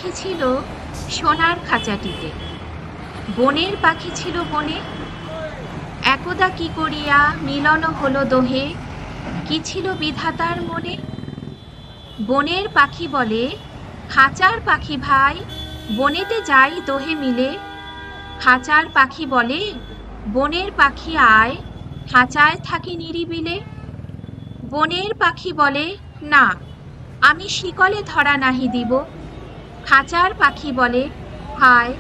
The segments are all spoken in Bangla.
পাখি ছিল সোনার খাঁচাটিতে, বনের পাখি ছিল বনে। একদা কি করিয়া মিলন হলো দোহে, কি ছিল বিধাতার মনে। বনের পাখি বলে, খাঁচার পাখি ভাই, বনেতে যাই দোহে মিলে। খাঁচার পাখি বলে, বনের পাখি আয়, খাঁচায় থাকি নিরিবিলে। বনের পাখি বলে, না, আমি শিকলে ধরা নাহি দিব। খাঁচার পাখি বলে, হায়,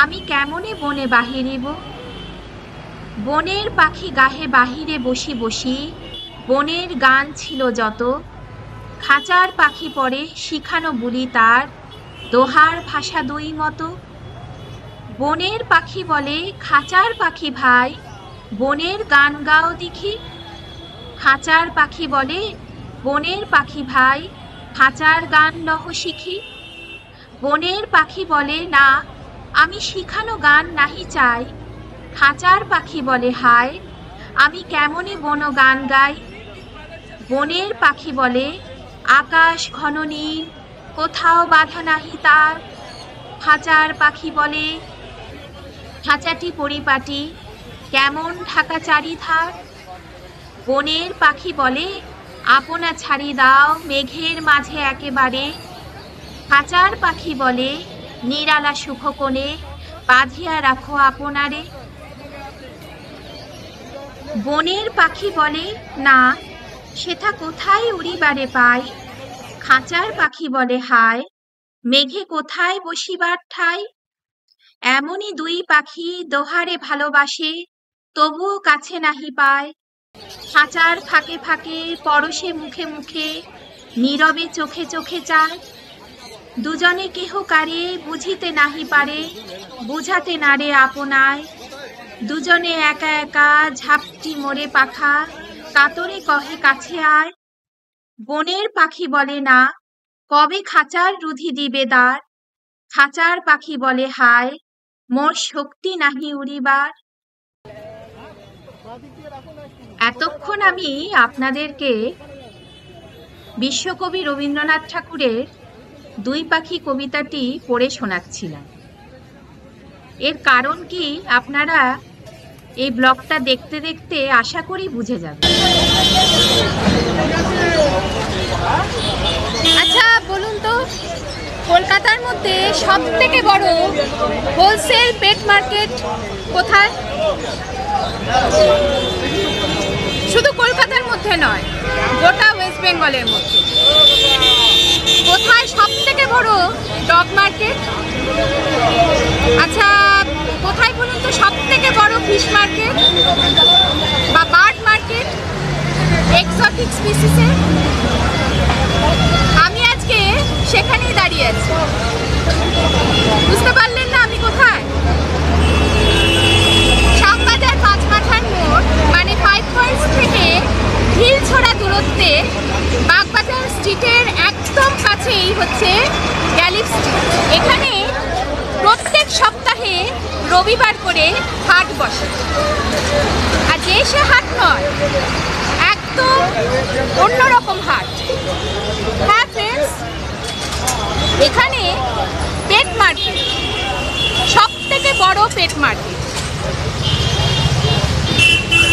আমি কেমনে বনে বাহিরিব। বনের পাখি গাহে বাহিরে বসি বসি, বনের গান ছিল যত। খাঁচার পাখি পরে শিখানো বুলি তার, দোহার ভাষা দুই মতো। বনের পাখি বলে, খাঁচার পাখি ভাই, বনের গান গাও দেখি। খাঁচার পাখি বলে, বনের পাখি ভাই, খাঁচার গান লহ শিখি। বনের পাখি বলে, না, আমি শিখানো গান নাহি চাই। খাঁচার পাখি বলে, হায়, আমি কেমনে বন গান গাই। বনের পাখি বলে, আকাশ ঘন নীল, কোথাও বাধা নাহি তার। খাঁচার পাখি বলে, খাঁচাটি পরিপাটি, কেমন ঢাকা চারিধার। বনের পাখি বলে, আপনা ছাড়ি দাও মেঘের মাঝে একেবারে। খাঁচার পাখি বলে, নিরালা সুখ কোণে, বাঁধিয়া রাখো আপনারে। বনের পাখি বলে, না, সেথা কোথায় উড়িবারে পাই। খাঁচার পাখি বলে, হায়, মেঘে কোথায় বসিবার ঠাই। এমনই দুই পাখি দোহারে ভালোবাসে, তবুও কাছে নাহি পায়। খাঁচার ফাঁকে ফাঁকে, পরশে মুখে মুখে, নীরবে চোখে চোখে চায়। দুজনে কেহ কারে বুঝিতে নাহি পারে, বুঝাতে নারে আপনায়। দুজনে একা একা ঝাপটি মোড়ে পাখা, কাতরে কহে কাছে আয়। বনের পাখি বলে, না, কবে খাঁচার রুধি দিবে দ্বার। খাঁচার পাখি বলে, হায়, মোর শক্তি নাহি উড়িবার। এতক্ষণ আমি আপনাদেরকে বিশ্বকবি রবীন্দ্রনাথ ঠাকুরের দুই পাখি কবিতাটি পড়ে শোনাচ্ছিলাম। এর কারণ কি আপনারা এই ব্লগটা দেখতে দেখতে আশা করি বুঝে যাবেন। আচ্ছা বলুন তো, কলকাতার মধ্যে সব থেকে বড় হোলসেল পেট মার্কেট কোথায়? শুধু কলকাতার মধ্যে নয়, গোটা ওয়েস্ট বেঙ্গলের মধ্যে। কোথায় সব থেকে বড় ডগ মার্কেট? আচ্ছা কোথায় বলুন তো সব থেকে বড় ফিশ মার্কেট বা বার্ড মার্কেট, এক্সোটিক স্পিসিসে? আমি আজকে সেখানেই দাঁড়িয়ে আছি। বুঝতে পারলেন না আমি কোথায়? শ্যামবাজার পাঁচমাথান মোড় মানে 5 পয়েন্টস থেকে ঢিল ছড়া দূরত্বে বাগবাজার স্ট্রিটের একদম কাছেই হচ্ছে গ্যালিফ স্ট্রিট। এখানে প্রত্যেক সপ্তাহে রবিবার করে হাট বসে। আর যে সে হাট নয়, একদম অন্যরকম হাট। হ্যাঁ ফ্রেন্ডস, এখানে পেট মার্কেট, সব থেকে বড় পেট মার্কেট।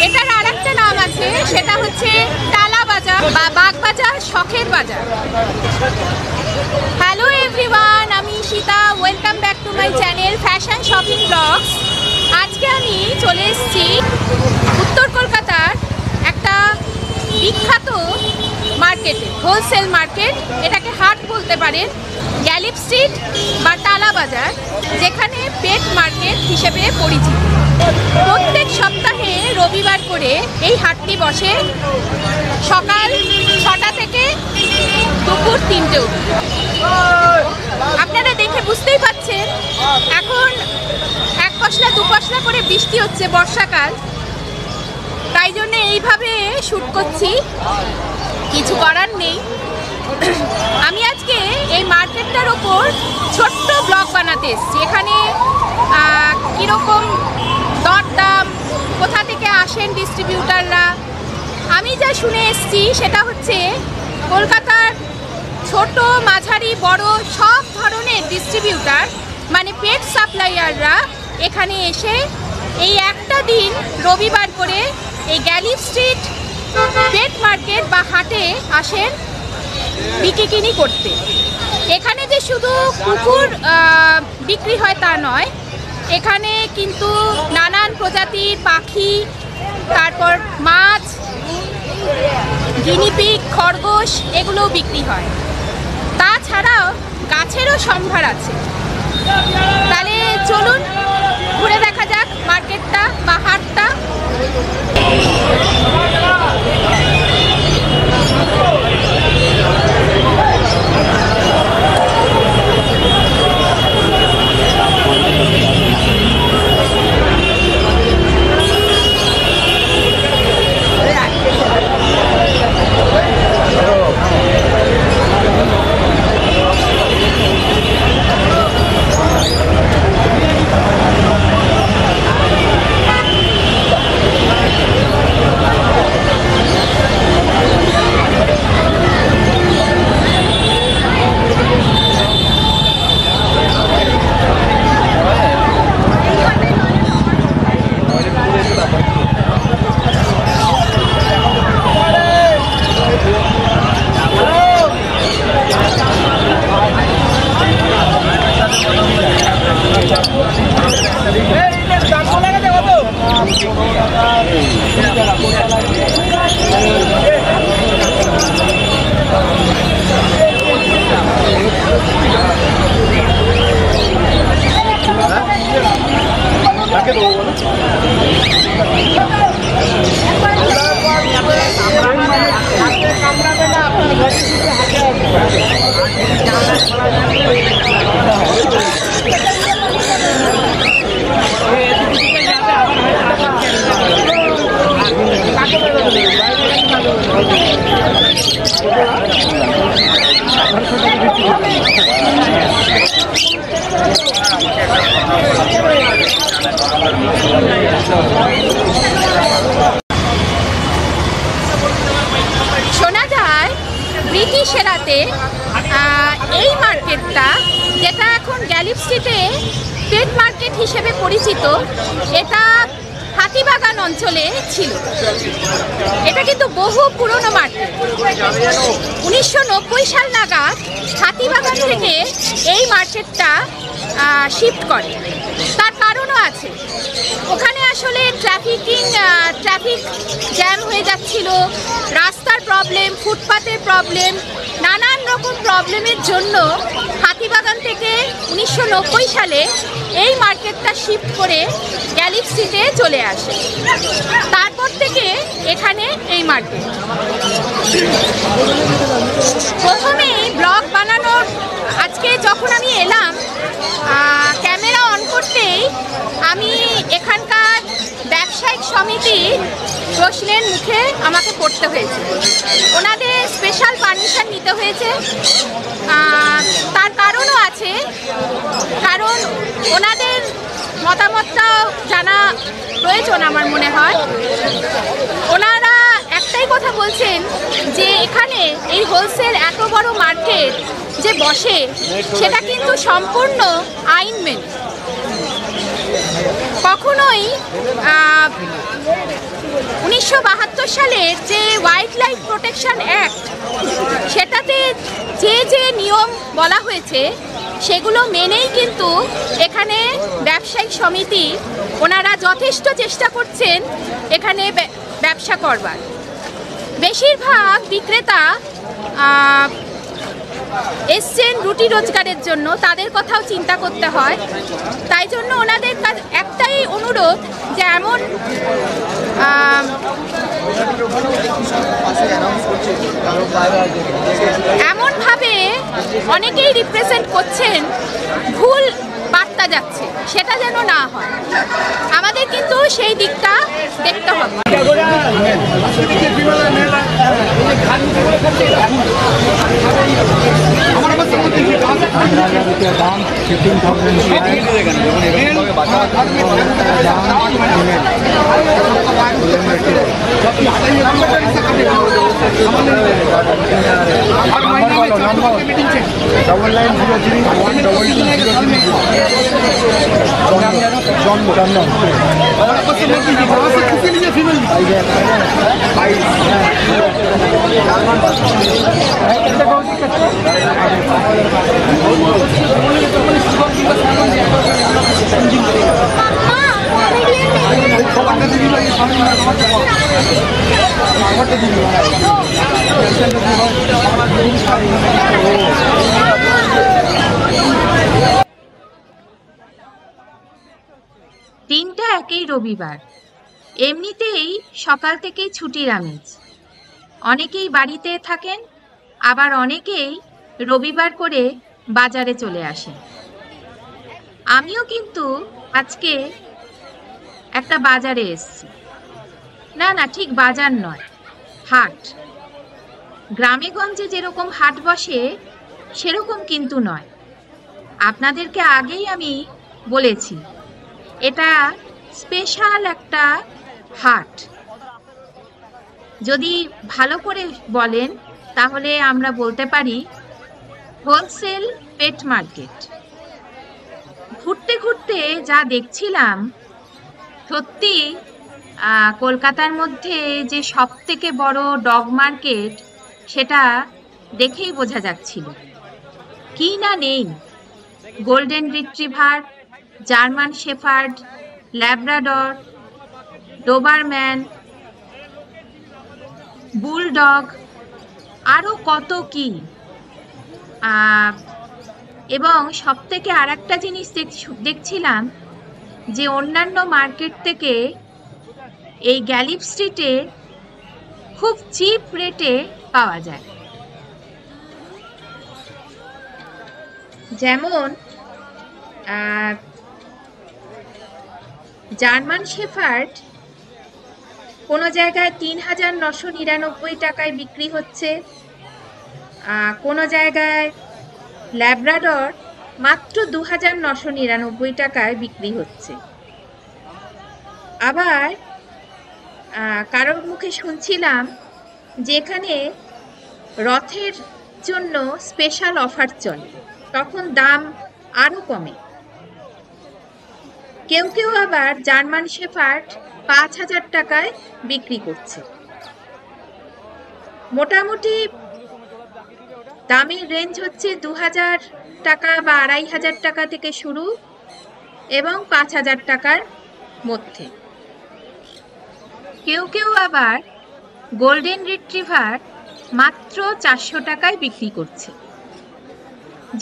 এটার আর একটা নাম আছে, সেটা হচ্ছে টালা বাজার বা বাগবাজার শখের বাজার। হ্যালো এভরিওয়ান, আমি Ishita, welcome back to my channel fashion shopping blogs. আজকে আমি চলে এসেছি উত্তর কলকাতার একটা বিখ্যাত মার্কেটে, হোলসেল মার্কেট, এটাকে হাট বলতে পারেন, গ্যালিফ স্ট্রিট বা টালা বাজার, যেখানে পেট মার্কেট হিসেবে পরিচিত। প্রত্যেক সপ্তাহে রবিবার করে এই হাটটি বসে সকাল 6টা থেকে দুপুর 3টে অবধি। আপনারা দেখে বুঝতেই পাচ্ছেন এখন 1 পশলা 2 পশলা করে বৃষ্টি হচ্ছে, বর্ষাকাল, তাই জন্য এইভাবে শ্যুট করছি, কিছু করার নেই। আমি আজকে এই মার্কেটটার ওপর ছোট্ট ব্লগ বানাতে এসেছি। এখানে কীরকম দরদাম, কোথা থেকে আসেন ডিস্ট্রিবিউটাররা, আমি যা শুনে এসেছি সেটা হচ্ছে কলকাতার ছোট মাঝারি বড় সব ধরনের ডিস্ট্রিবিউটার মানে পেট সাপ্লাইয়াররা এখানে এসে এই একটা দিন রবিবার করে এই গ্যালিফ স্ট্রিট পেট মার্কেট বা হাটে আসেন বিক্রি করতে। এখানে যে শুধু কুকুর বিক্রি হয় তা নয়, এখানে কিন্তু নানান প্রজাতির পাখি, তারপর মাছ, গিনিপিগ, খরগোশ এগুলোও বিক্রি হয়। তাছাড়াও গাছেরও সম্ভার আছে। তাহলে চলুন ঘুরে দেখা যাক মার্কেটটা বা হাটটা। শোনা যায় ব্রিটিশের রাতে এই মার্কেটটা, যেটা এখন গ্যালিফ স্ট্রিটে পেট মার্কেট হিসেবে পরিচিত, এটা হাতিবাগান অঞ্চলে ছিল। এটা কিন্তু বহু পুরনো মার্কেট। 1990 সাল নাগাদ হাতিবাগান থেকে এই মার্কেটটা শিফট করে। তার কারণও আছে, ওখানে আসলে ট্রাফিক জ্যাম হয়ে যাচ্ছিল, রাস্তার প্রবলেম, ফুটপাতের প্রবলেম, নানান রকম প্রবলেমের জন্য হাতিবাগান থেকে 1990 সালে এই মার্কেটটা শিফট করে গ্যালিফ স্ট্রিটে চলে আসে। তারপর থেকে এখানে এই মার্কেট। প্রথমেই ব্লগ বানানোর আজকে যখন আমি এলাম, ক্যামেরা অন করতেই আমি এখানকার ব্যবসায়িক সমিতির প্রশ্নের মুখে আমাকে পড়তে হয়েছে। ওনাদের স্পেশাল পারমিশন নিতে হয়েছে। তার কারণও আছে, কারণ ওনাদের মতামতটাও জানা প্রয়োজন আমার মনে হয়। ওনারা একটাই কথা বলছেন যে এখানে এই হোলসেল এত বড় মার্কেট যে বসে, সেটা কিন্তু সম্পূর্ণ আইন মেনে। কখনোই 1972 সালের যে ওয়াইল্ড লাইফ প্রোটেকশন অ্যাক্ট, সেটাতে যে নিয়ম বলা হয়েছে সেগুলো মেনেই কিন্তু এখানে ব্যবসায়িক সমিতি ওনারা যথেষ্ট চেষ্টা করছেন এখানে ব্যবসা করবার। বেশিরভাগ বিক্রেতা এসছেন রুটি রোজগারের জন্য, তাদের কথাও চিন্তা করতে হয়। তাই জন্য ওনাদের একটাই অনুরোধ যে এমনভাবে অনেকেই রিপ্রেজেন্ট করছেন, ভুল বার্তা যাচ্ছে, সেটা যেন না হয়। আমাদের কিন্তু সেই দিকটা দেখতে হবে। দিনটা একই রবিবার, এমনিতেই সকাল থেকেই ছুটির আমেজ। অনেকেই বাড়িতে থাকেন, আবার অনেকেই রবিবার করে বাজারে চলে আসেন। আমিও কিন্তু আজকে একটা বাজারে এসেছি। না ঠিক বাজার নয়, হাট। গ্রামে গঞ্জে যেরকম হাট বসে সেরকম কিন্তু নয়। আপনাদেরকে আগেই আমি বলেছি এটা স্পেশাল একটা হাট। যদি ভালো করে বলেন তাহলে আমরা বলতে পারি হোলসেল পেট মার্কেট। ঘুরতে ঘুরতে যা দেখছিলাম, সত্যি কলকাতার মধ্যে যে সবথেকে বড় ডগ মার্কেট সেটা দেখেই বোঝা যাচ্ছিল। কি না নেই! Golden retriever, German shepherd, Labrador, Dobermann, bulldog, আরও কত কি। এবং সবথেকে আর একটা জিনিস দেখছিলাম যে অন্যান্য মার্কেট থেকে এই গ্যালিপ স্ট্রিটে খুব চিপ রেটে পাওয়া যায়। যেমন জার্মান শেফার্ড কোনো জায়গায় ৩,৯৯৯ টাকায় বিক্রি হচ্ছে, কোনো জায়গায় ল্যাব্রাডর মাত্র ২,৯৯৯ টাকায় বিক্রি হচ্ছে। আবার কারোর মুখে শুনছিলাম যে এখানে রথের জন্য স্পেশাল অফার চলে, তখন দাম আরো কমে। কেউ কেউ আবার জার্মান শেফার্ড ৫,০০০ টাকায় বিক্রি করছে। মোটামুটি দামের রেঞ্জ হচ্ছে ২,০০০ টাকা বা ২,৫০০ টাকা থেকে শুরু এবং ৫,০০০ টাকার মধ্যে। কেউ কেউ আবার গোল্ডেন রিট্রিভার মাত্র ৪০০ টাকায় বিক্রি করছে।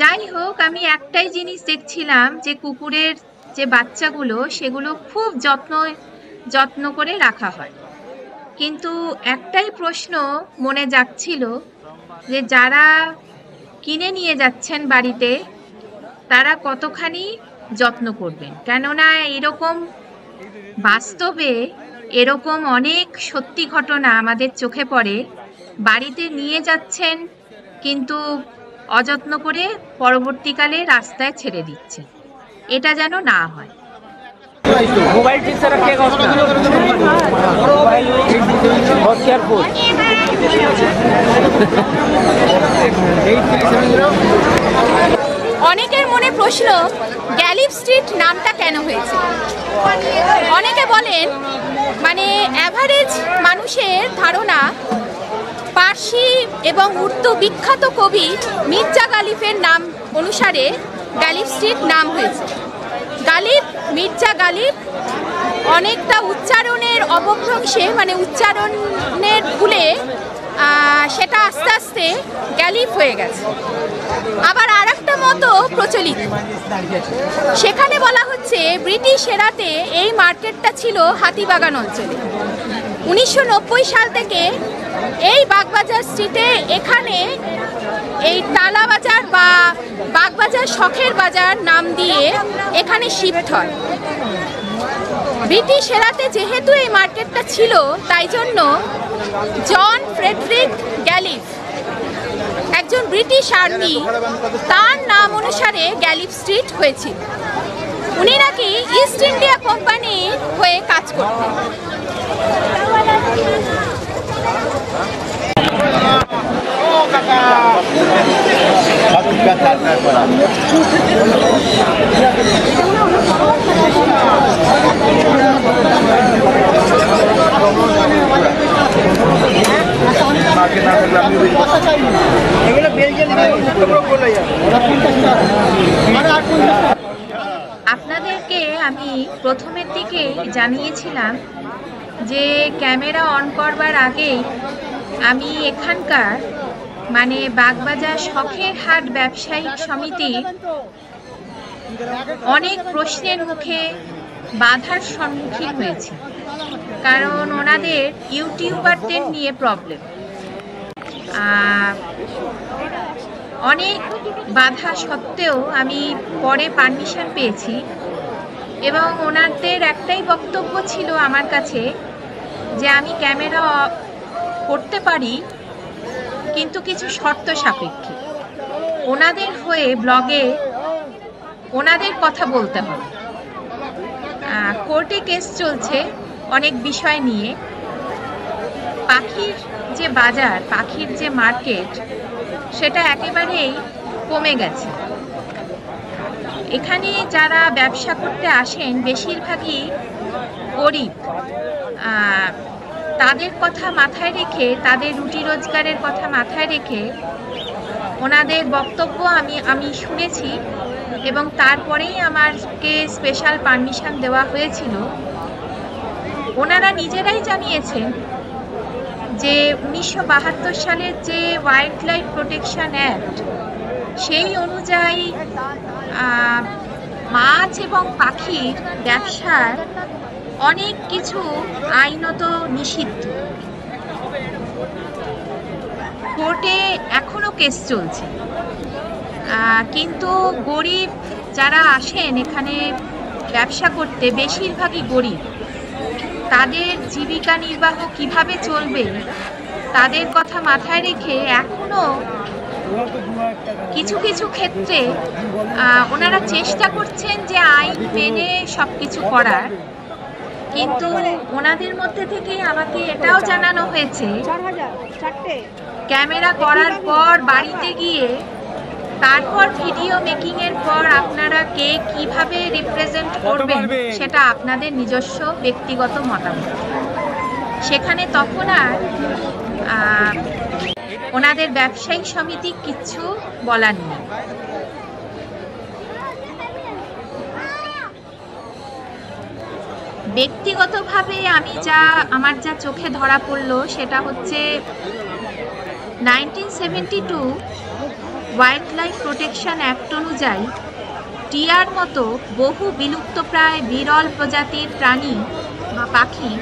যাই হোক, আমি একটাই জিনিস দেখছিলাম যে কুকুরের যে বাচ্চাগুলো সেগুলো খুব যত্ন করে রাখা হয়, কিন্তু একটাই প্রশ্ন মনে যাচ্ছিল যে যারা কিনে নিয়ে যাচ্ছেন বাড়িতে তারা কতখানি যত্ন করবেন। কেননা এরকম বাস্তবে এরকম অনেক সত্যি ঘটনা আমাদের চোখে পড়ে। বাড়িতে নিয়ে যাচ্ছেন কিন্তু অযত্ন করে পরবর্তীকালে রাস্তায় ছেড়ে দিচ্ছে। এটা যেন না হয়। मोबाइल ठीक से रखिएगा उसका। बहुत केयरफुल। অনেকের মনে প্রশ্ন, গ্যালিপ স্ট্রিট নামটা কেন হয়েছে? অনেকে বলেন মানে অ্যাভারেজ মানুষের ধারণা পার্সি এবং উর্দু বিখ্যাত কবি মির্জা গালিবের নাম অনুসারে গ্যালিপ স্ট্রিট নাম হয়েছে। গালিব, মির্জা গালিব অনেকটা উচ্চারণের অপভ্রংশে, মানে উচ্চারণের ভুলে সেটা আস্তে আস্তে গ্যালিপ হয়ে গেছে। আবার আর একটা মতো প্রচলিত, সেখানে বলা হচ্ছে ব্রিটিশ এরাতে এই মার্কেটটা ছিল হাতিবাগান অঞ্চলে। 1990 সাল থেকে এই বাগবাজার স্ট্রিটে এখানে এই টালা বাজার বা বাগবাজার শখের বাজার নাম দিয়ে এখানে শিফট হয়। ব্রিটিশ এরাতে যেহেতু এই মার্কেটটা ছিল, তাই জন্য জন ফ্রেডরিক গ্যালিব, একজন ব্রিটিশ আর্মি, তার নাম অনুসারে গ্যালিপ স্ট্রিট হয়েছিল। উনি নাকি ইস্ট ইন্ডিয়া কোম্পানির হয়ে কাজ করতেন। আপনাদেরকে আমি প্রথমের দিকে জানিয়েছিলাম যে ক্যামেরা অন করবার আগেই আমি এখানকার মানে বাগবাজার শখের হাট ব্যবসায়িক সমিতি অনেক প্রশ্নের মুখে বাধার সম্মুখীন হয়েছি, কারণ ওনাদের ইউটিউবারদের নিয়ে প্রবলেম। অনেক বাধা সত্ত্বেও আমি পরে পারমিশন পেয়েছি এবং ওনাদের একটাই বক্তব্য ছিল আমার কাছে যে আমি ক্যামেরা করতে পারি, কিন্তু কিছু শর্ত সাপেক্ষে। ওনাদের হয়ে ব্লগে ওনাদের কথা বলতে হবে। কোর্টে কেস চলছে অনেক বিষয় নিয়ে। পাখির যে বাজার, পাখির যে মার্কেট, সেটা একেবারেই কমে গেছে। এখানে যারা ব্যবসা করতে আসেন বেশিরভাগই গরিব। তাদের কথা মাথায় রেখে, তাদের রুটি রোজগারের কথা মাথায় রেখে ওনাদের বক্তব্য আমি শুনেছি এবং তারপরেই আমাকে স্পেশাল পারমিশন দেওয়া হয়েছিল। ওনারা নিজেরাই জানিয়েছেন যে 1972 সালের যে ওয়াইল্ড লাইফ প্রোটেকশন অ্যাক্ট, সেই অনুযায়ী মাছ এবং পাখির ব্যবসার অনেক কিছু আইনত নিষিদ্ধ। কোর্টে এখনো কেস চলছে, কিন্তু গরিব যারা আসেন এখানে ব্যবসা করতে বেশিরভাগই গরিব। তাদের জীবিকা নির্বাহ কিভাবে চলবে তাদের কথা মাথায় রেখে এখনো কিছু কিছু ক্ষেত্রে ওনারা চেষ্টা করছেন যে আইন মেনে সবকিছু করার, কিন্তু ওনাদের মধ্যে থেকে আমাকে এটাও জানানো হয়েছে ক্যামেরা করার পর বাড়িতে গিয়ে তারপর ভিডিও মেকিং এর পর আপনারা কে কিভাবে রিপ্রেজেন্ট করবেন সেটা আপনাদের নিজস্ব ব্যক্তিগত মতামত। সেখানে তখন আর ওনাদের ব্যবসায়িক সমিতি কিচ্ছু বলার নেই। ব্যক্তিগতভাবে আমার যা চোখে ধরা পড়লো সেটা হচ্ছে 1972 ওয়াইল্ড লাইফ প্রোটেকশন অ্যাক্ট অনুযায়ী টিয়ার মতো বহু বিলুপ্তপ্রায় বিরল প্রজাতির প্রাণী বা পাখি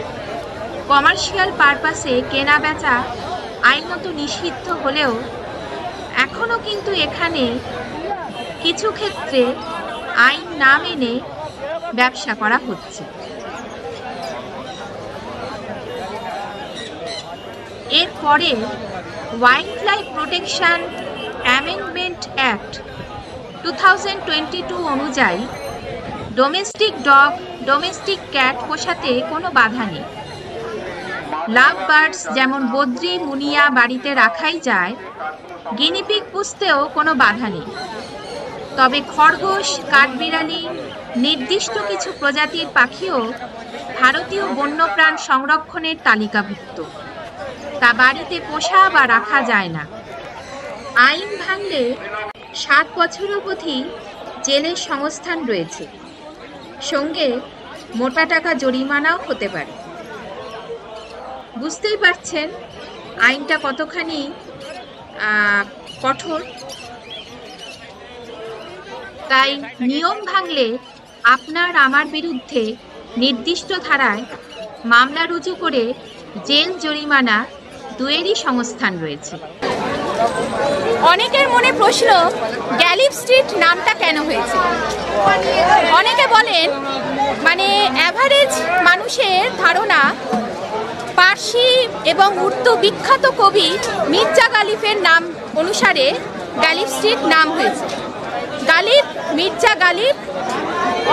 কমার্শিয়াল পারপাসে কেনা বেচা আইনত নিষিদ্ধ হলেও এখনো কিন্তু এখানে কিছু ক্ষেত্রে আইন না মেনে ব্যবসা করা হচ্ছে। এরপরে wild life protection amendment act 2022 অনুযায়ী ডোমেস্টিক ডগ, ডোমেস্টিক ক্যাট পোষাতে কোনো বাধা নেই। লাভ বার্ডস যেমন বদ্রি, মুনিয়া বাড়িতে রাখাই যায়, গিনিপিগ পুষতেও কোনো বাধা নেই। তবে খরগোশ, কাঠবিড়ালি, নির্দিষ্ট কিছু প্রজাতির পাখিও ভারতীয় বন্যপ্রাণ সংরক্ষণের তালিকাভুক্ত। তা বাড়িতে পোষা বা রাখা যায় না। আইন ভাঙলে 7 বছর অবধি জেলের সংস্থান রয়েছে, সঙ্গে মোটা টাকা জরিমানাও হতে পারে। বুঝতেই পারছেন আইনটা কতখানি কঠোর। তাই নিয়ম ভাঙলে আপনার আমার বিরুদ্ধে নির্দিষ্ট ধারায় মামলা রুজু করে জেল জরিমানা দুয়েরই সংস্থান রয়েছে। অনেকের মনে প্রশ্ন, গ্যালিফ স্ট্রিট নামটা কেন হয়েছে? অনেকে বলেন মানে অ্যাভারেজ মানুষের ধারণা পার্সি এবং উর্দু বিখ্যাত কবি মির্জা গালিফের নাম অনুসারে গ্যালিফ স্ট্রিট নাম হয়েছে। গালিব, মির্জা গালিব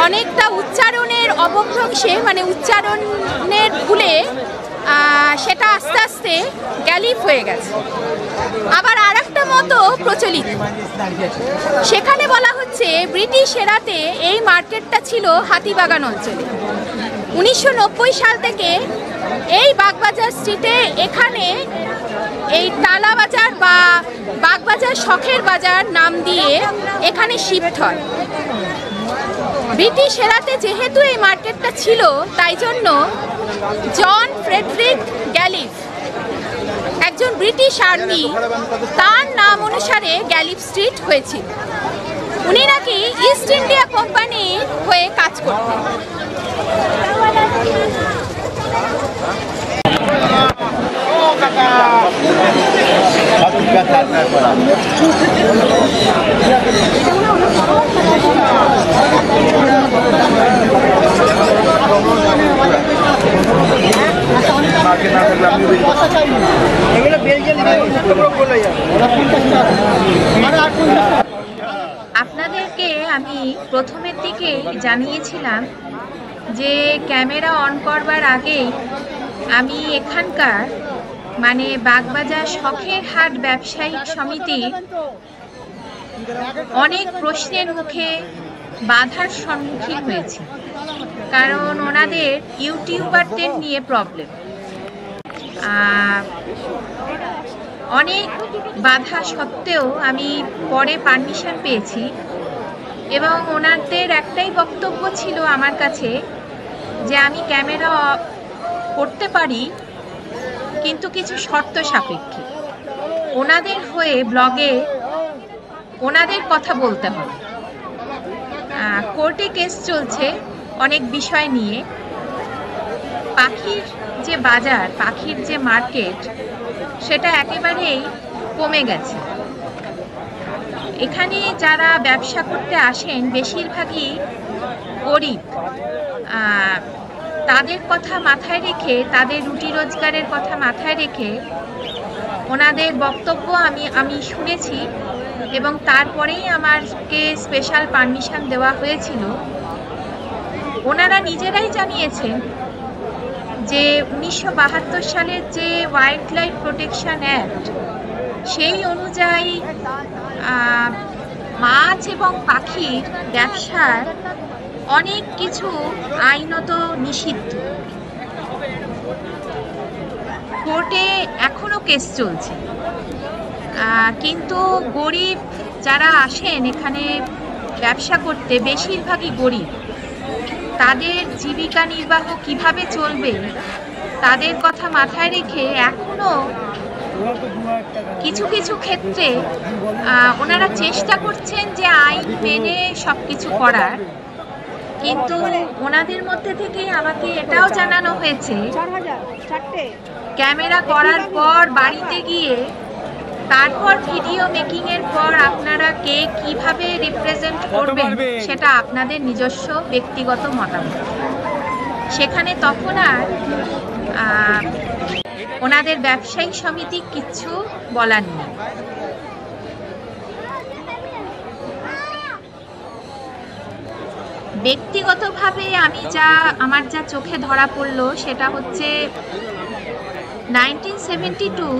অনেকটা উচ্চারণের অবভ্রংশে মানে উচ্চারণের ভুলে সেটা আস্তে আস্তে গ্যালিফ হয়ে গেছে। আবার আর একটা মতো প্রচলিত। সেখানে বলা হচ্ছে ব্রিটিশ এরাতে এই মার্কেটটা ছিল হাতিবাগান অঞ্চলে। 1990 সাল থেকে এই বাগবাজার স্ট্রিটে এখানে এই টালা বাজার বা বাগবাজার শখের বাজার নাম দিয়ে এখানে শিফট হয়। ব্রিটিশ এরাতে যেহেতু এই মার্কেটটা ছিল, তাই জন্য জন ফ্রেডরিক গ্যালিফ, একজন ব্রিটিশ আর্মি, তার নাম অনুসারে গ্যালিফ স্ট্রিট হয়েছিল। উনি নাকি ইস্ট ইন্ডিয়া কোম্পানির হয়ে কাজ করতেন। আপনাদেরকে আমি প্রথমের দিকে জানিয়েছিলাম যে ক্যামেরা অন করবার আগেই আমি এখানকার মানে বাগবাজার শখের হাট ব্যবসায়িক সমিতি অনেক প্রশ্নের মুখে বাধার সম্মুখীন হয়েছি, কারণ ওনাদের ইউটিউবারদের নিয়ে প্রবলেম। অনেক বাধা সত্ত্বেও আমি পরে পারমিশন পেয়েছি এবং ওনাদের একটাই বক্তব্য ছিল আমার কাছে যে আমি ক্যামেরা করতে পারি, কিন্তু কিছু শর্ত সাপেক্ষে। ওনাদের হয়ে ব্লগে ওনাদের কথা বলতে হবে। কোর্টে কেস চলছে অনেক বিষয় নিয়ে। পাখির যে বাজার, পাখির যে মার্কেট, সেটা একেবারেই কমে গেছে। এখানে যারা ব্যবসা করতে আসেন বেশিরভাগই গরিব। তাদের কথা মাথায় রেখে, তাদের রুটি রোজগারের কথা মাথায় রেখে ওনাদের বক্তব্য আমি শুনেছি এবং তারপরেই আমাকে স্পেশাল পারমিশন দেওয়া হয়েছিল। ওনারা নিজেরাই জানিয়েছেন যে 1972 সালের যে ওয়াইল্ড লাইফ প্রোটেকশন অ্যাক্ট, সেই অনুযায়ী মাছ এবং পাখির ব্যবসার অনেক কিছু আইনত নিষিদ্ধ। কোর্টে এখনো কেস চলছে, কিন্তু গরিব যারা আসেন এখানে ব্যবসা করতে, বেশিরভাগই গরিব। তাদের জীবিকা নির্বাহ কিভাবে চলবে তাদের কথা মাথায় রেখে এখনো কিছু কিছু ক্ষেত্রে ওনারা চেষ্টা করছেন যে আইন মেনে সবকিছু করার, কিন্তু ওনাদের মধ্যে থেকে আমাকে এটাও জানানো হয়েছে ক্যামেরা করার পর বাড়িতে গিয়ে তারপর ভিডিও মেকিং এর পর আপনারা কে কিভাবে রিপ্রেজেন্ট করবেন সেটা আপনাদের নিজস্ব ব্যক্তিগত মতামত। সেখানে তখন আর ওনাদের ব্যবসায়িক সমিতি কিচ্ছু বলার নেই। ব্যক্তিগতভাবে আমার যা চোখে ধরা পড়লো সেটা হচ্ছে 1972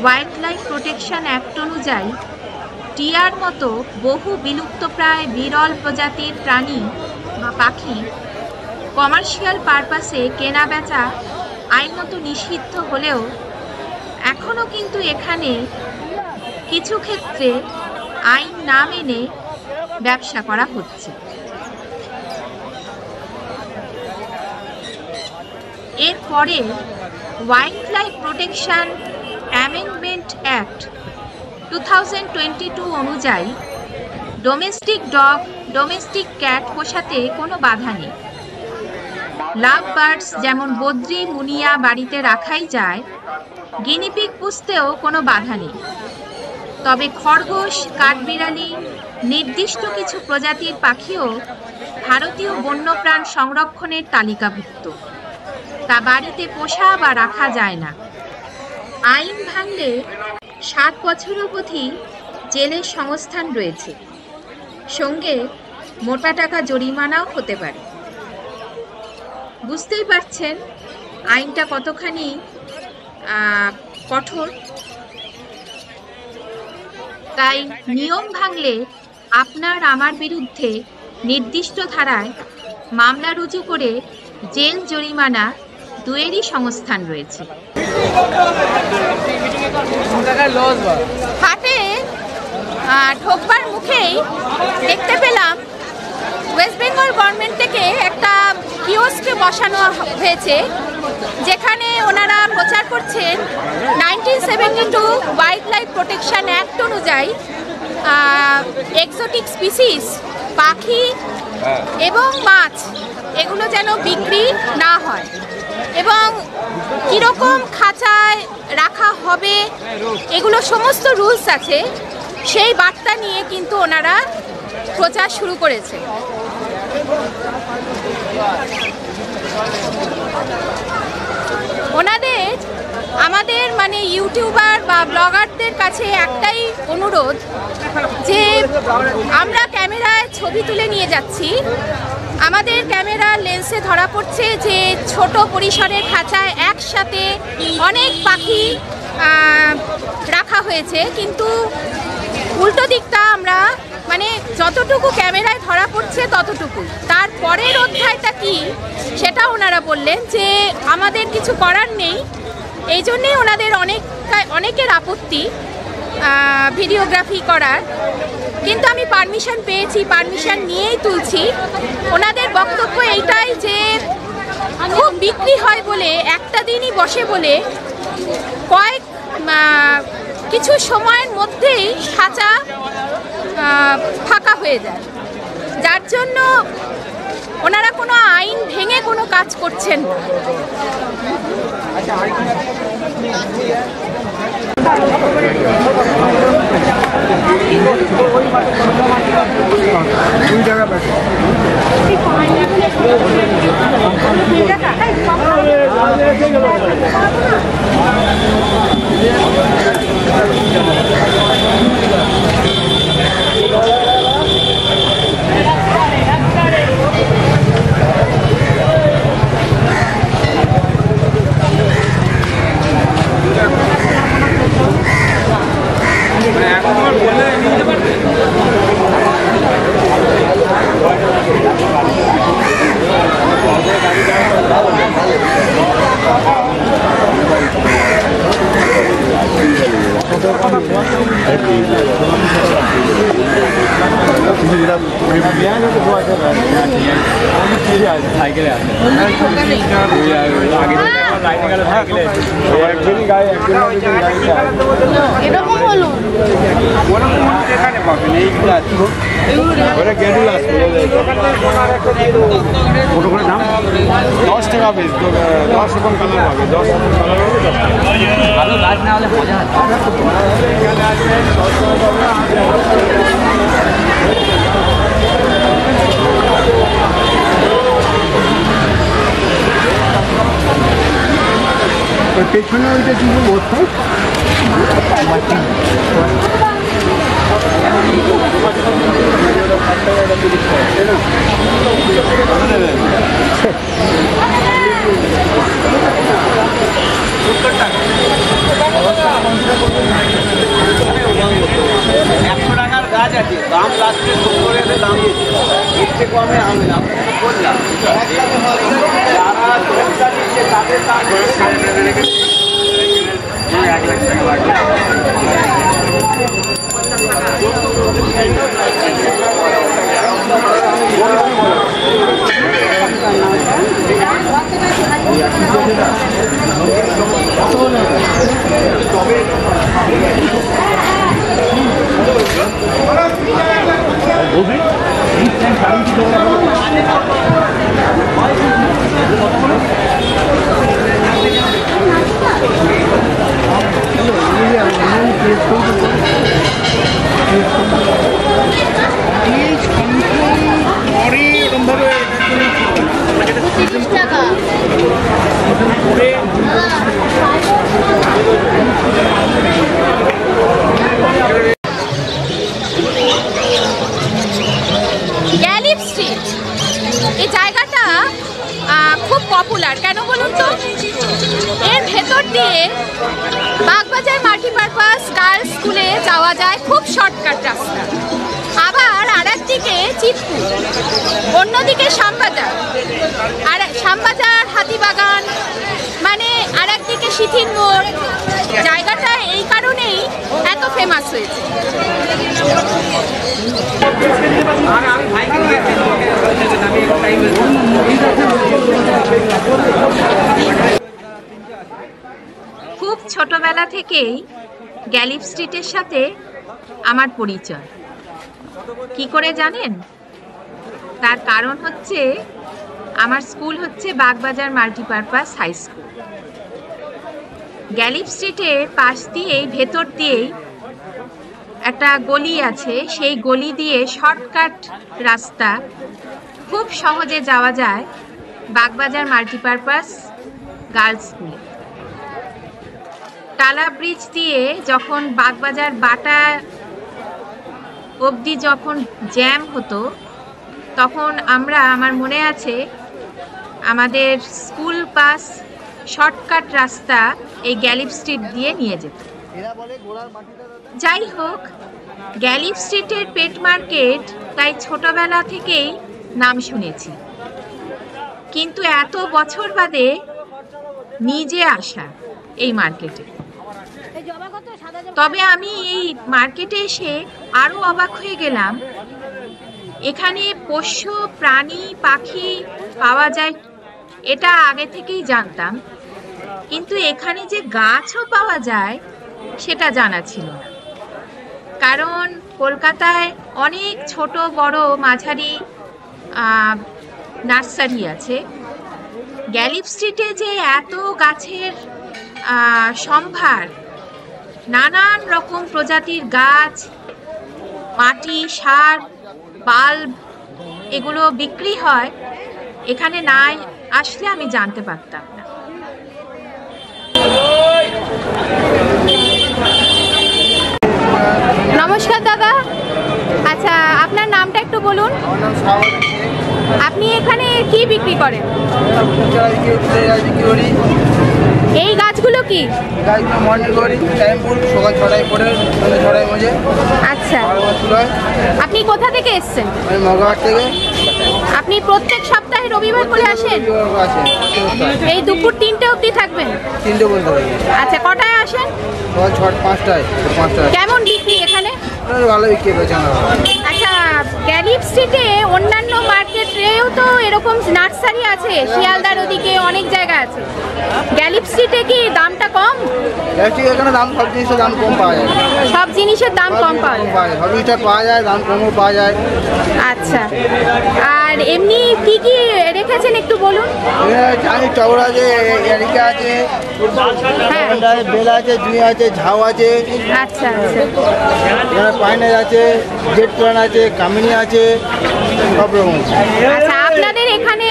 ওয়াইল্ড লাইফ প্রোটেকশন অ্যাক্ট অনুযায়ী টিয়ার মতো বহু বিলুপ্তপ্রায় বিরল প্রজাতির প্রাণী বা পাখি কমার্শিয়াল পারপাসে কেনা বেচা আইনত নিষিদ্ধ হলেও এখনও কিন্তু এখানে কিছু ক্ষেত্রে আইন না মেনে ব্যবসা করা হচ্ছে। এরপরে wild life protection amendment act 2022 অনুযায়ী ডোমেস্টিক ডগ, ডোমেস্টিক ক্যাট পোষাতে কোনো বাধা নেই। লাভ বার্ডস যেমন বদ্রি, মুনিয়া বাড়িতে রাখাই যায়, গিনিপিগ পুষতেও কোনো বাধা নেই। তবে খরগোশ, কাঠবিড়ালি, নির্দিষ্ট কিছু প্রজাতির পাখিও ভারতীয় বন্যপ্রাণ সংরক্ষণের তালিকাভুক্ত। তা বাড়িতে পোষা বা রাখা যায় না। আইন ভাঙলে 7 বছর অবধি জেলের সংস্থান রয়েছে, সঙ্গে মোটা টাকা জরিমানাও হতে পারে। বুঝতেই পারছেন আইনটা কতখানি কঠোর। তাই নিয়ম ভাঙলে আপনার আমার বিরুদ্ধে নির্দিষ্ট ধারায় মামলা রুজু করে জেল জরিমানা দুয়েরই সংস্থান রয়েছে। হাটে ঢোকবার মুখেই দেখতে পেলাম ওয়েস্ট বেঙ্গল গভর্নমেন্ট থেকে একটা কিওস্কে বসানো হয়েছে, যেখানে ওনারা প্রচার করছেন 1972 ওয়াইল্ড লাইফ প্রোটেকশন অ্যাক্ট অনুযায়ী এক্সোটিক স্পিসিস পাখি এবং মাছ এগুলো যেন বিক্রি না হয় এবং কীরকম খাঁচায় রাখা হবে এগুলো সমস্ত রুলস আছে। সেই বার্তা নিয়ে কিন্তু ওনারা প্রচার শুরু করেছে। ওনাদের আমাদের মানে ইউটিউবার বা ব্লগারদের কাছে একটাই অনুরোধ যে আমরা ক্যামেরায় ছবি তুলে নিয়ে যাচ্ছি, আমাদের ক্যামেরার লেন্সে ধরা পড়ছে যে ছোট পরিসরের খাঁচায় একসাথে অনেক পাখি রাখা হয়েছে, কিন্তু উল্টো দিকটা আমরা মানে যতটুকু ক্যামেরায় ধরা পড়ছে ততটুকু। তার পরের অধ্যায়টা কি সেটা ওনারা বললেন যে আমাদের কিছু করার নেই, এই জন্যেই ওনাদের অনেকের আপত্তি ভিডিওগ্রাফি করার। কিন্তু আমি পারমিশন পেয়েছি, পারমিশন নিয়েই তুলছি। ওনাদের বক্তব্য এইটাই যে খুব বিক্রি হয় বলে একটা দিনই বসে বলে কিছু সময়ের মধ্যেই খাঁচা ফাঁকা হয়ে যায়, যার জন্য ওনারা কোনো আইন ভেঙে কোনো কাজ করছেন না। ভালো গাছ না হলে মজা পেছনে ওইটা কি বলতো গাছ আছে, দাম লাস্টে করে দাঁড়িয়েছে, এর থেকে কমে আমি না বললাম যারা দোকানটা দিচ্ছে তাদের দাম 1 লাখ টাকা লাগবে। এই জায়গাটা খুব পপুলার কেন বলুন তো, এর ভেতর দিয়ে বাগবাজার মাল্টিপারপাস গার্লস স্কুলে যাওয়া যায়, খুব শর্টকাট রাস্তা। আবার আর একদিকে চিতপুর, অন্যদিকে শ্যামবাজার, আর শ্যামবাজার হাতিবাগান, মানে আর একদিকে শিথির মোড়। জায়গাটা এই কারণেই এত ফেমাস হয়েছে। খুব ছোটবেলা থেকেই গ্যালিফ স্ট্রিটের সাথে আমার পরিচয়। কি করে জানেন? তার কারণ হচ্ছে আমার স্কুল হচ্ছে Bagbazar multipurpose high school. Galiff স্ট্রিটের পাশ দিয়েই, ভেতর দিয়েই একটা গলি আছে, সেই গলি দিয়ে শর্টকাট রাস্তা, খুব সহজে যাওয়া যায় বাগবাজার মাল্টিপারপাস গার্লস স্কুলে। টালা ব্রিজ দিয়ে যখন বাগবাজার বাটা অবধি যখন জ্যাম হতো, তখন আমার মনে আছে আমাদের স্কুল বাস শর্টকাট রাস্তা এই গ্যালিফ স্ট্রিট দিয়ে নিয়ে যেত। যাই হোক, গ্যালিফ স্ট্রিটের পেট মার্কেট তাই ছোটবেলা থেকেই নাম শুনেছি, কিন্তু এত বছর বাদে নিজে আসা এই মার্কেটে। তবে আমি এই মার্কেটে এসে আরো অবাক হয়ে গেলাম। এখানে পোষ্য প্রাণী পাখি পাওয়া যায় এটা আগে থেকেই জানতাম, কিন্তু এখানে যে গাছও পাওয়া যায় সেটা জানা ছিল না। কারণ কলকাতায় অনেক ছোট বড় মাঝারি নার্সারি আছে, গ্যালিফ স্ট্রিটে যে এত গাছের সম্ভার, নানান রকম প্রজাতির গাছ, মাটি, সার, বাল্ব এগুলো বিক্রি হয়, এখানে না আসলে আমি জানতে পারতাম না। নমস্কার দাদা, আচ্ছা আপনার নামটা একটু বলুন। আপনি এখানে কি বিক্রি করেন? এই গাছগুলো কি? আচ্ছা, আপনি কোথা থেকে এসছেন? আপনি প্রত্যেক সপ্তাহে রবিবার করে আসেন? এই দুপুর 3টে অবধি থাকবেন? 3টে বলতে পারি। আচ্ছা, কটায় আসেন? 5টায়। কেমন বিক্রি এখানে? ভালো বিক্রি হয়েছে। আচ্ছা, গ্যালিফ স্ট্রিটে অন্যান্য মার্কেটেও তো এরকম নার্সারি আছে, শিয়ালদার ওদিকে অনেক জায়গা আছে। গ্যালিফ স্ট্রিটে কি দামটা কম? এখানে দাম, সব জিনিসের দাম কম পাওয়া যায়। সব জিনিসের দাম কম পাওয়া যায়, সব জিনিসটা পাওয়া যায়, দাম কমও পাওয়া যায়। আচ্ছা, আর এমনি কি কি রেখেছেন একটু বলুন। চাঁদি টগর আছে, এরিকা আছে, বেল আছে, জুঁই আছে, ঝাউ আছে। আচ্ছা আচ্ছা, এখানে পাইনের আছে, জেট প্ল্যান আছে, কামিনী আছে, সব রকম। আচ্ছা, আপনাদের এখানে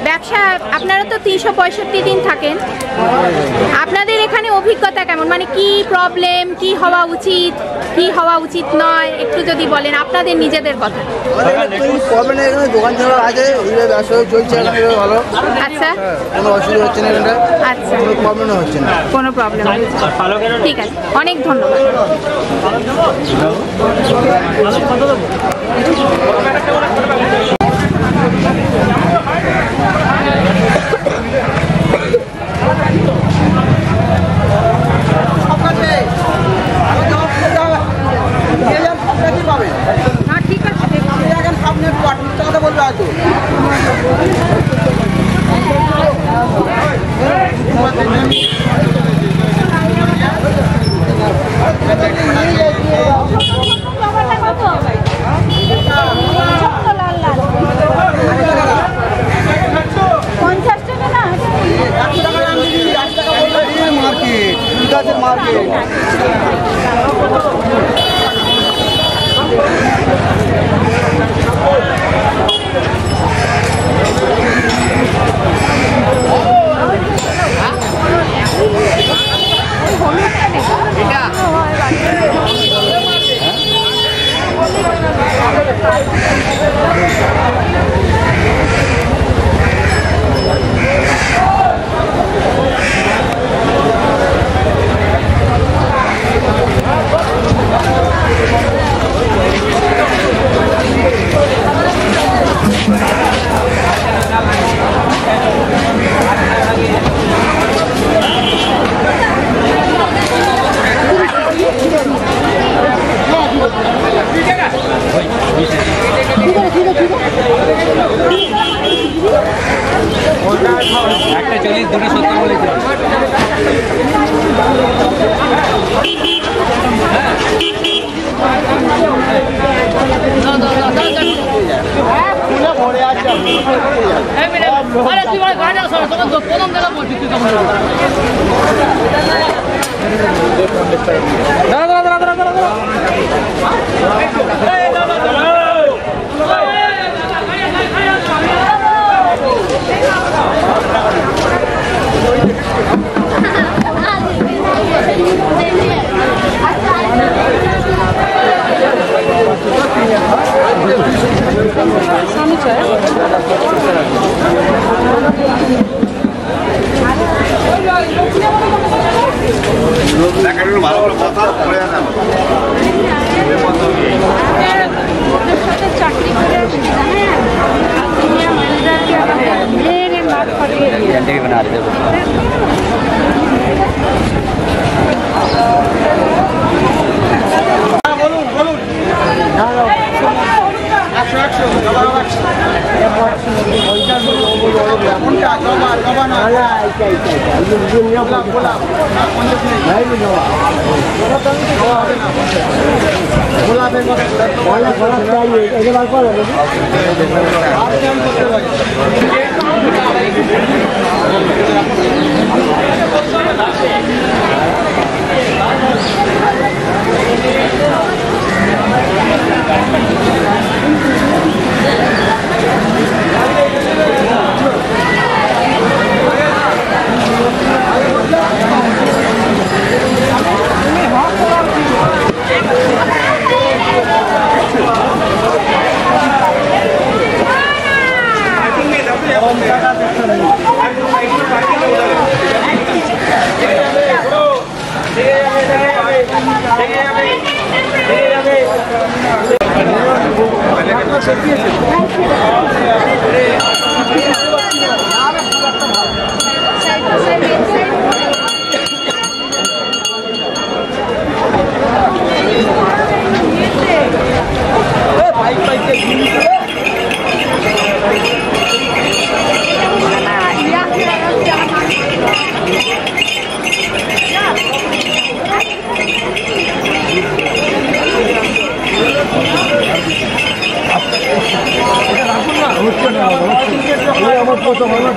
ব্যবসা, আপনারা তো 365 দিন থাকেন, আপনাদের এখানে অভিজ্ঞতা কেমন? মানে কি প্রবলেম, কি হওয়া উচিত, কি হওয়া উচিত নয়, একটু যদি বলেন আপনাদের নিজেদের কথা। প্রবলেম এখানে দোকান ছাড়া আছে, ব্যবসা চলছে এখানে ভালো। আচ্ছা, কোনো অসুবিধা হচ্ছে না এখানে। আচ্ছা, কোনো প্রবলেম হচ্ছে না। কোনো প্রবলেম হচ্ছে না। ঠিক আছে, অনেক ধন্যবাদ।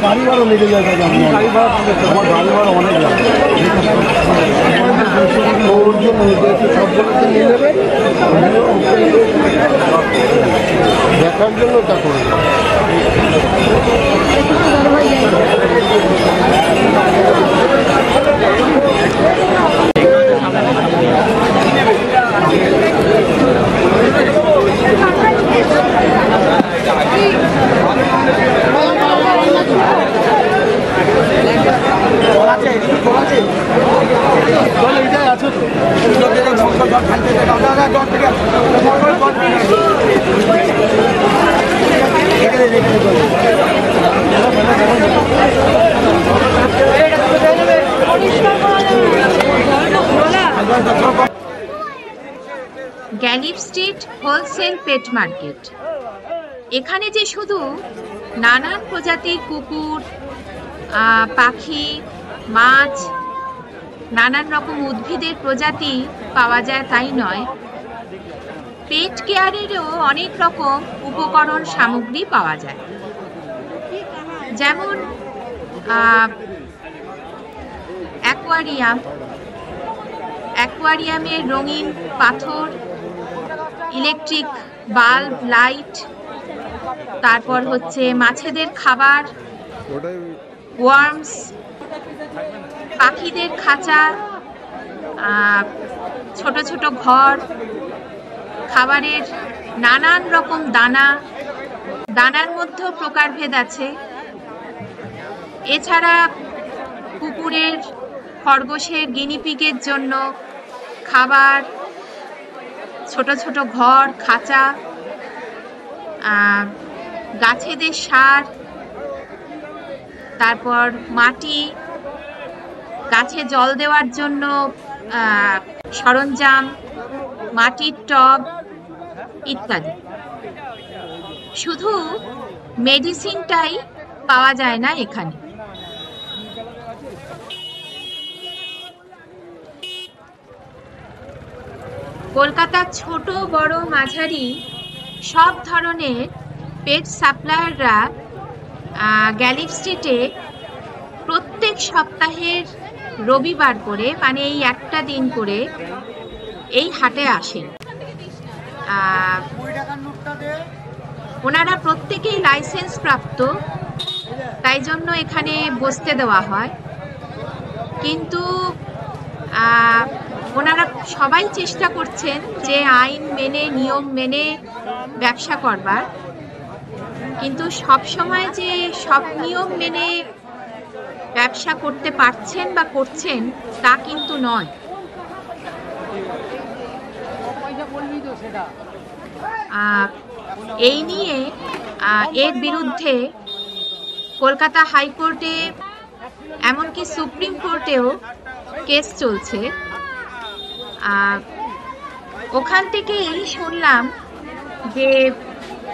গাড়ি ভাড়া লেগে যায়, গাড়ি ভাড়া আমার গাড়ি ভাড়া অনেক লাগে ওর জন্য সবগুলোতে নিয়ে নেবে, দেখার জন্য তা করে Galiff Street wholesale pet market. এখানে যে শুধু নানান প্রজাতির কুকুর, পাখি, মাছ, নানান রকম উদ্ভিদের প্রজাতি পাওয়া যায় তাই নয়, পেট কেয়ারেরও অনেক রকম উপকরণ সামগ্রী পাওয়া যায়। যেমন অ্যাকোয়ারিয়ামের রঙিন পাথর, ইলেকট্রিক বাল্ব, লাইট, তারপর হচ্ছে মাছেদের খাবার, ওয়ার্মস, পাখিদের খাঁচা, ছোট ছোট ঘর, খাবারের নানান রকম দানা, দানার মধ্যেও প্রকারভেদ আছে। এছাড়া কুকুরের, খরগোশের, গিনিপিগের জন্য খাবার, ছোট ছোট ঘর, খাঁচা, গাছেদের সার, তারপর মাটি, গাছে জল দেওয়ার জন্য সরঞ্জাম, মাটির টব ইত্যাদি। শুধু মেডিসিনটাই পাওয়া যায় না এখানে। কলকাতার ছোট বড় মাঝারি সব ধরনের পেট সাপ্লায়াররা গ্যালিফ স্ট্রিটে প্রত্যেক সপ্তাহের রবিবার করে, মানে এই একটা দিন করে এই হাটে আসেন। ওনারা প্রত্যেকেই লাইসেন্স প্রাপ্ত, তাই জন্য এখানে বসতে দেওয়া হয়। কিন্তু ওনারা সবাই চেষ্টা করছেন যে আইন মেনে নিয়ম মেনে ব্যবসা করবার, কিন্তু সব সময় যে সব নিয়ম মেনে ব্যবসা করতে পারছেন বা করছেন তা কিন্তু নয়। এই নিয়ে এর বিরুদ্ধে কলকাতা হাইকোর্টে, এমনকি সুপ্রিম কোর্টেও কেস চলছে। ওখান থেকেই শুনলাম যে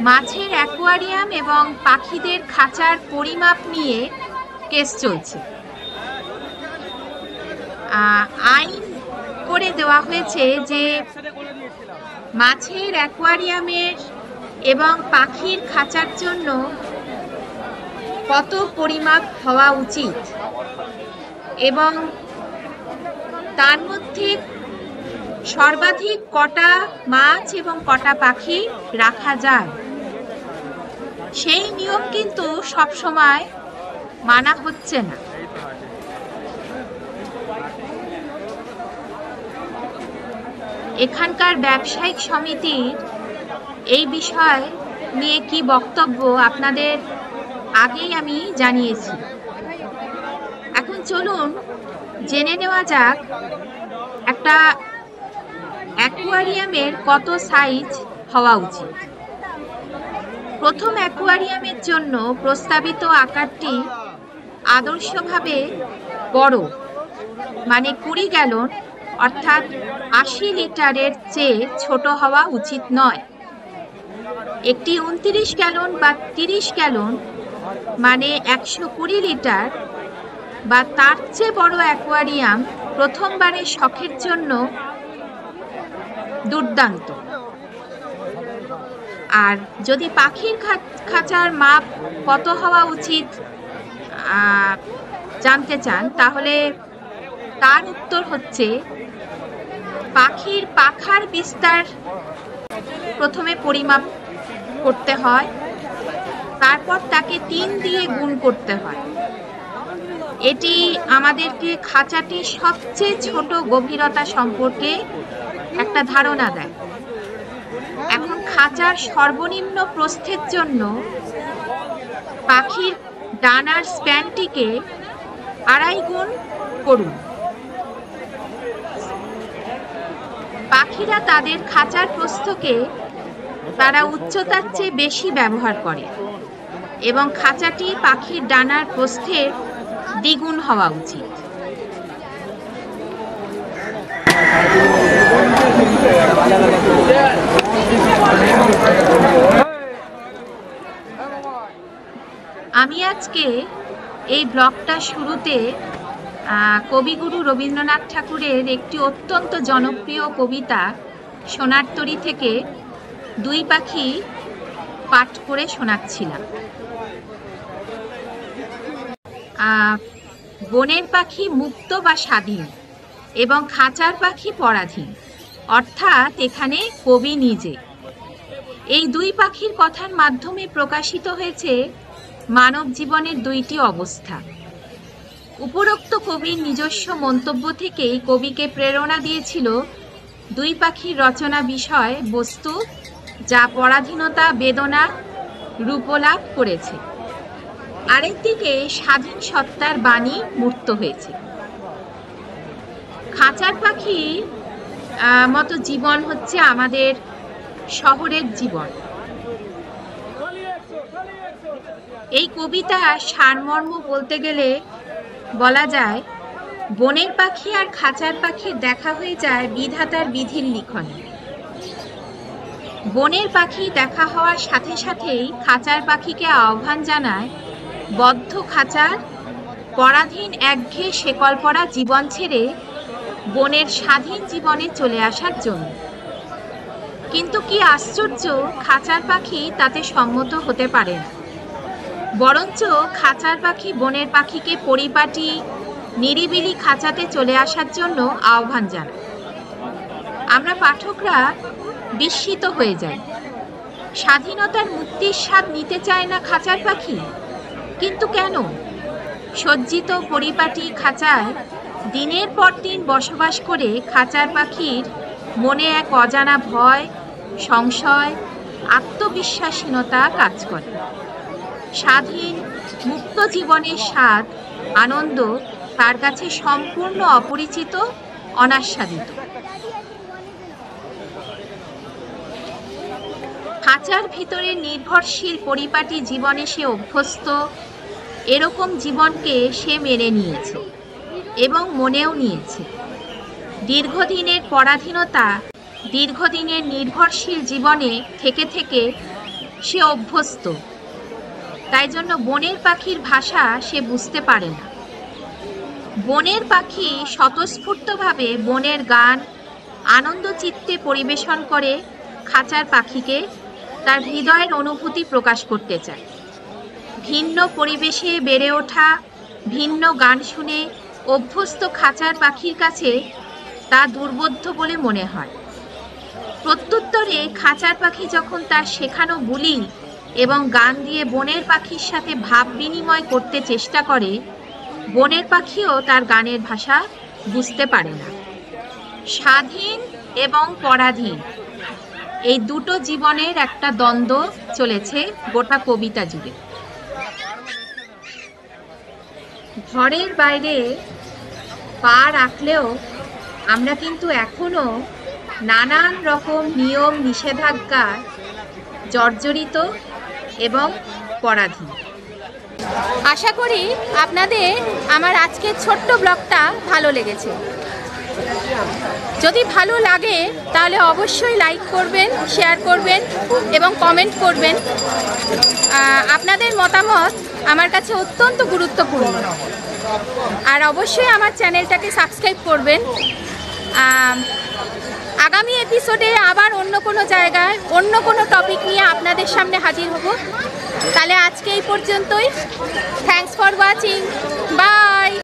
মাছের অ্যাকোয়ারিয়াম এবং পাখিদের খাঁচার পরিমাপ নিয়ে কেস চলছে। আইন করে দেওয়া হয়েছে যে মাছের অ্যাকোয়ারিয়ামের এবং পাখির খাঁচার জন্য কত পরিমাপ হওয়া উচিত এবং তার মধ্যে সর্বাধিক কটা মাছ এবং কটা পাখি রাখা যায়, সেই নিয়ম কিন্তু সব সময় মানা হচ্ছে না। এখানকার ব্যবসায়িক সমিতির এই বিষয় নিয়ে কি বক্তব্য আপনাদের আগেই আমি জানিয়েছি। এখন চলুন জেনে নেওয়া যাক একটা অ্যাকোয়ারিয়ামের কত সাইজ হওয়া উচিত। প্রথম অ্যাকোয়ারিয়ামের জন্য প্রস্তাবিত আকারটি আদর্শভাবে বড়, মানে 20 গ্যালন অর্থাৎ 80 লিটারের চেয়ে ছোট হওয়া উচিত নয়। একটি 29 গ্যালন বা 30 গ্যালন মানে 120 লিটার বা তার চেয়ে বড় অ্যাকোয়ারিয়াম প্রথমবারের শখের জন্য দুর্দান্ত। আর যদি পাখির খাঁচার মাপ কত হওয়া উচিত জানতে চান, তাহলে তার উত্তর হচ্ছে পাখির পাখার বিস্তার প্রথমে পরিমাপ করতে হয়, তারপর তাকে 3 দিয়ে গুণ করতে হয়। এটি আমাদেরকে খাঁচাটির সবচেয়ে ছোট গভীরতা সম্পর্কে একটা ধারণা দেয়। এখন খাঁচার সর্বনিম্ন প্রস্থের জন্য পাখির ডানার স্প্যানটিকে 2.5 গুণ করুন। পাখিরা তাদের খাঁচার প্রস্থকে তারা উচ্চতার চেয়ে বেশি ব্যবহার করে এবং খাঁচাটি পাখির ডানার প্রস্থের দ্বিগুণ হওয়া উচিত। আমি আজকে এই ব্লগটা শুরুতে কবিগুরু রবীন্দ্রনাথ ঠাকুরের একটি অত্যন্ত জনপ্রিয় কবিতা সোনার তরী থেকে 2 পাখি পাঠ করে শোনাচ্ছিলাম। বনের পাখি মুক্ত বা স্বাধীন এবং খাঁচার পাখি পরাধীন, অর্থাৎ এখানে কবি নিজে। এই 2 পাখির কথার মাধ্যমে প্রকাশিত হয়েছে মানব জীবনের 2টি অবস্থা। উপরোক্ত কবির নিজস্ব মন্তব্য থেকেই কবিকে প্রেরণা দিয়েছিল 2 পাখির রচনা বিষয় বস্তু, যা পরাধীনতা বেদনা রূপলাভ করেছে। আরেকদিকে স্বাধীন সত্তার বাণী মূর্ত হয়েছে। খাঁচার পাখির মতো জীবন হচ্ছে আমাদের শহরের জীবন। এই কবিতার সারমর্ম বলতে গেলে বলা যায়, বনের পাখি আর খাঁচার পাখির দেখা হয়ে যায় বিধাতার বিধির লিখনে। বনের পাখি দেখা হওয়ার সাথে সাথেই খাঁচার পাখিকে আহ্বান জানায় বদ্ধ খাঁচার পরাধীন একঘেয়ে শেকল পড়া জীবন ছেড়ে বনের স্বাধীন জীবনে চলে আসার জন্য। কিন্তু কি আশ্চর্য, খাঁচার পাখি তাতে সম্মত হতে পারে না। বরঞ্চ খাঁচার পাখি বনের পাখিকে পরিপাটি নিরিবিলি খাঁচাতে চলে আসার জন্য আহ্বান জানায়। আমরা পাঠকরা বিস্মিত হয়ে যাই। স্বাধীনতার মুক্তির স্বাদ নিতে চায় না খাঁচার পাখি, কিন্তু কেন? সজ্জিত পরিপাটি খাঁচায় দিনের পর দিন বসবাস করে খাঁচার পাখির মনে এক অজানা ভয়, সংশয়, আত্মবিশ্বাসহীনতা কাজ করে। স্বাধীন মুক্ত জীবনের স্বাদ, আনন্দ তার কাছে সম্পূর্ণ অপরিচিত, অনাস্বাদিত। খাঁচার ভিতরে নির্ভরশীল পরিপাটি জীবনে সে অভ্যস্ত। এরকম জীবনকে সে মেনে নিয়েছে এবং মনেও নিয়েছে। দীর্ঘদিনের পরাধীনতা, দীর্ঘদিনের নির্ভরশীল জীবনে থেকে থেকে সে অভ্যস্ত। তাই জন্য বনের পাখির ভাষা সে বুঝতে পারে না। বনের পাখি স্বতঃস্ফূর্তভাবে বনের গান আনন্দ চিত্তে পরিবেশন করে খাঁচার পাখিকে তার হৃদয়ের অনুভূতি প্রকাশ করতে চায়। ভিন্ন পরিবেশে বেড়ে ওঠা, ভিন্ন গান শুনে অভ্যস্ত খাঁচার পাখির কাছে তা দুর্বোধ্য বলে মনে হয়। প্রত্যুত্তরে খাঁচার পাখি যখন তার শেখানো বুলি এবং গান দিয়ে বনের পাখির সাথে ভাব বিনিময় করতে চেষ্টা করে, বনের পাখিও তার গানের ভাষা বুঝতে পারে না। স্বাধীন এবং পরাধীন এই দুটো জীবনের একটা দ্বন্দ্ব চলেছে গোটা কবিতা জুড়ে। ঘরের বাইরে পা রাখলেও আমরা কিন্তু এখনো নানান রকম নিয়ম নিষেধাজ্ঞায় জর্জরিত এবং পরাধীন। আশা করি আপনাদের আমার আজকের ছোট্ট ব্লগটা ভালো লেগেছে। যদি ভালো লাগে তাহলে অবশ্যই লাইক করবেন, শেয়ার করবেন এবং কমেন্ট করবেন। আপনাদের মতামত আমার কাছে অত্যন্ত গুরুত্বপূর্ণ। আর অবশ্যই আমার চ্যানেলটাকে সাবস্ক্রাইব করবেন। আগামী এপিসোডে আবার অন্য কোনো জায়গায় অন্য কোনো টপিক নিয়ে আপনাদের সামনে হাজির হব। তাহলে আজকে এই পর্যন্তই। Thanks for watching. বাই।